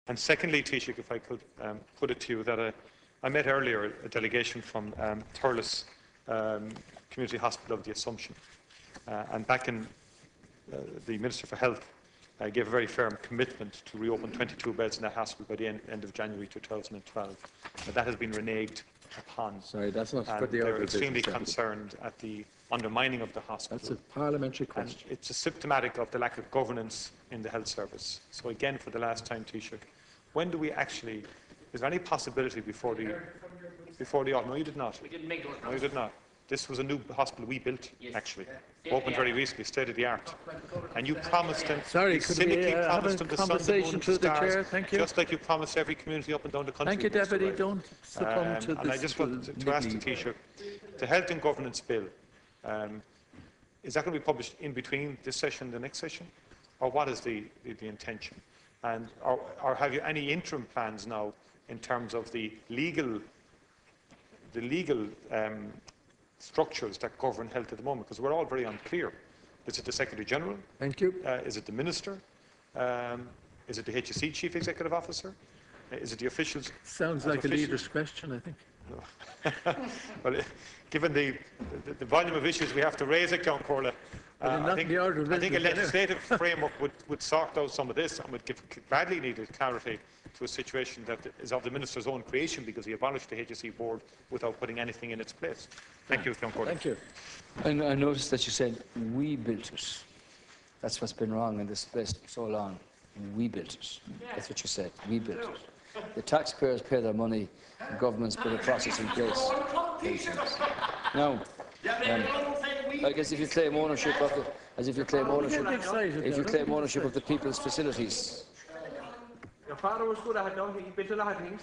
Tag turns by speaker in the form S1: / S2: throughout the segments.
S1: And secondly, Taoiseach, if I could put it to you, that I met earlier a delegation from Thurles Community Hospital of the Assumption. And back in the Minister for Health gave a very firm commitment to reopen 22 beds in that hospital by the end of January 2012. But that has been reneged upon.
S2: Sorry, that's not for the
S1: they're extremely concerned at the undermining of the hospital.
S2: That's a parliamentary question.
S1: And it's symptomatic of the lack of governance in the health service. So again, for the last time, Taoiseach, when do we actually, is there any possibility before the autumn? No, you did not.
S3: We didn't make those.
S1: No, you did not. This was a new hospital we built, actually. Opened very recently, state of the art. And you promised them,
S2: sorry, could we have a conversation through the chair? Thank you.
S1: Just like you promised every community up and down the country.
S2: Thank you, Deputy. Don't succumb to this.
S1: And I just want to ask the Taoiseach, the Health and Governance Bill, is that going to be published in between this session and the next session? Or what is the intention? And or have you any interim plans now in terms of the legal structures that govern health at the moment? Because we're all very unclear. Is it the Secretary-General?
S2: Thank you.
S1: Is it the Minister? Is it the HSE Chief Executive Officer? Is it the officials?
S2: Sounds like a leader's question, I think.
S1: No. Well, given the volume of issues we have to raise at Count Corla, I think a legislative framework would sort out some of this and would give badly needed clarity to a situation that is of the Minister's own creation, because he abolished the HSE board without putting anything in its place. Thank you, Count Corla.
S2: Thank you.
S4: And I noticed that you said, we built it. That's what's been wrong in this place for so long. We built it. That's what you said. We built it. The taxpayers pay their money, the governments put a process in place. Now, I guess if you claim ownership of the, ownership of the people's facilities.
S3: Your father was good at it, no? He built a lot of things.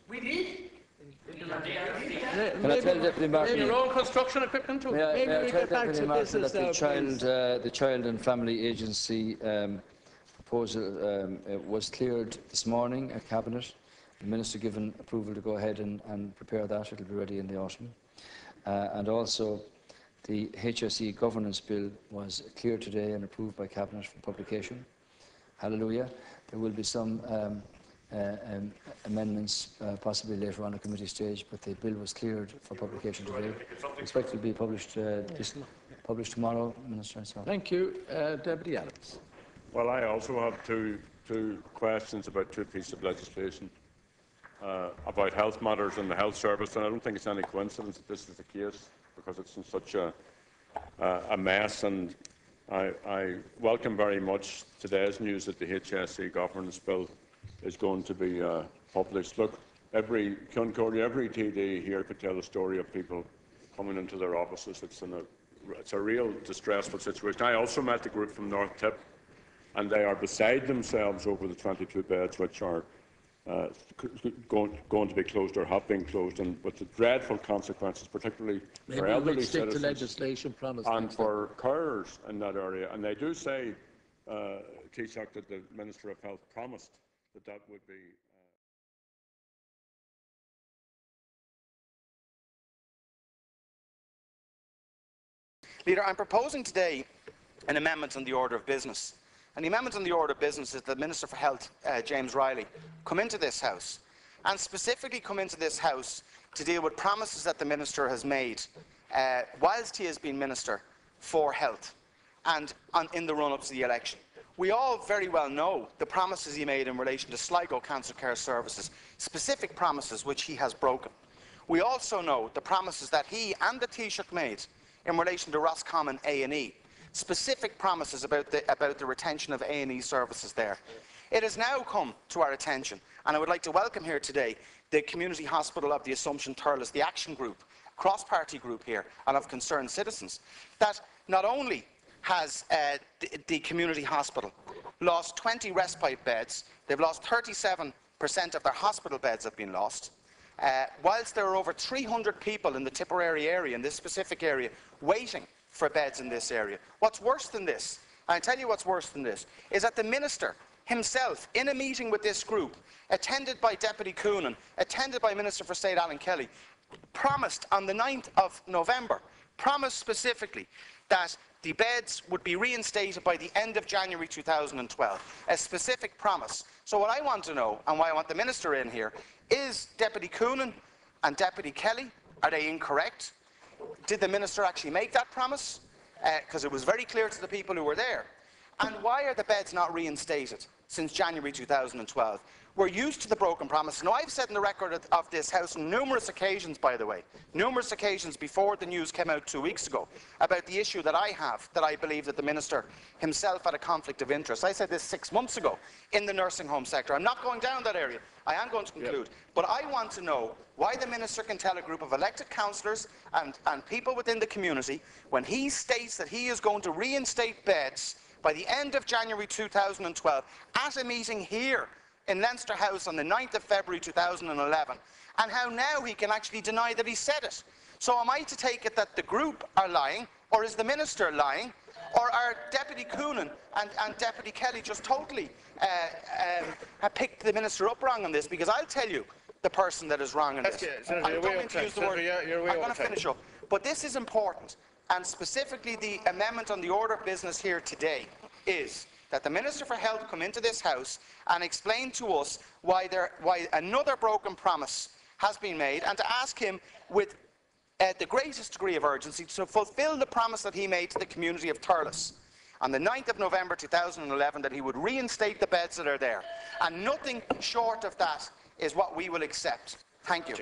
S3: We did.
S4: Can I tell Deputy Martin?
S3: Your own construction equipment too.
S4: May I tell Deputy Martin that the Child and Family Agency proposal was cleared this morning at Cabinet. The Minister given approval to go ahead and prepare that. It will be ready in the autumn. And also, the HSE Governance Bill was cleared today and approved by Cabinet for publication. Hallelujah. There will be some amendments possibly later on at committee stage, but the bill was cleared for publication today. Expected to be published tomorrow, Minister. So.
S2: Thank you. Deputy Adams.
S5: Well, I also have two questions about two pieces of legislation about health matters and the health service, and I don't think it's any coincidence that this is the case, because it's in such a mess. And I welcome very much today's news that the HSE governance bill is going to be published. Look, every TD here could tell a story of people coming into their offices. It's a real distressful situation. I also met the group from North Tip, and they are beside themselves over the 22 beds which are going to be closed or have been closed, and with the dreadful consequences, particularly for elderly citizens
S2: to legislation promised
S5: and for carers in that area. And they do say, Taoiseach, that the Minister of Health promised that would be.
S6: Leader, I'm proposing today an amendment on the order of business. And the amendment on the order of business is that the Minister for Health, James Riley, come into this House, and specifically come into this House to deal with promises that the Minister has made whilst he has been Minister for Health and in the run-up to the election. We all very well know the promises he made in relation to Sligo Cancer Care Services, specific promises which he has broken. We also know the promises that he and the Taoiseach made in relation to Roscommon A&E, specific promises about the retention of A&E services there. It has now come to our attention, and I would like to welcome here today the Community Hospital of the Assumption Thurles, the action group, cross-party group here, and of concerned citizens, that not only has the community hospital lost 20 respite beds, they've lost 37% of their hospital beds have been lost, whilst there are over 300 people in the Tipperary area, in this specific area, waiting for beds in this area. What's worse than this, and I tell you what's worse than this, is that the Minister himself, in a meeting with this group, attended by Deputy Coonan, attended by Minister for State Alan Kelly, promised on the 9th of November, promised specifically that the beds would be reinstated by the end of January 2012, a specific promise So what I want to know, and why I want the Minister in here, is Deputy Coonan and Deputy Kelly, are they incorrect? Did the Minister actually make that promise? Because it was very clear to the people who were there. And why are the beds not reinstated since January 2012? We're used to the broken promise. Now, I've said in the record of this House on numerous occasions, by the way, numerous occasions before the news came out 2 weeks ago, about the issue that I have, that I believe that the Minister himself had a conflict of interest. I said this 6 months ago in the nursing home sector. I'm not going down that area. I am going to conclude. But I want to know why the Minister can tell a group of elected councillors and people within the community, when he states that he is going to reinstate beds by the end of January 2012 at a meeting here in Leinster House on the 9th of February 2011, and how now he can actually deny that he said it. So am I to take it that the group are lying, or is the Minister lying, or are Deputy Coonan and Deputy Kelly just totally have picked the Minister up wrong on this? Because I'll tell you the person that is wrong on this. I don't mean to use the word. I'm going to finish up. But this is important, and specifically the amendment on the order of business here today is that the Minister for Health come into this House and explain to us why another broken promise has been made, and to ask him with the greatest degree of urgency to fulfil the promise that he made to the community of Thurles on the 9th of November 2011, that he would reinstate the beds that are there. And nothing short of that is what we will accept. Thank you.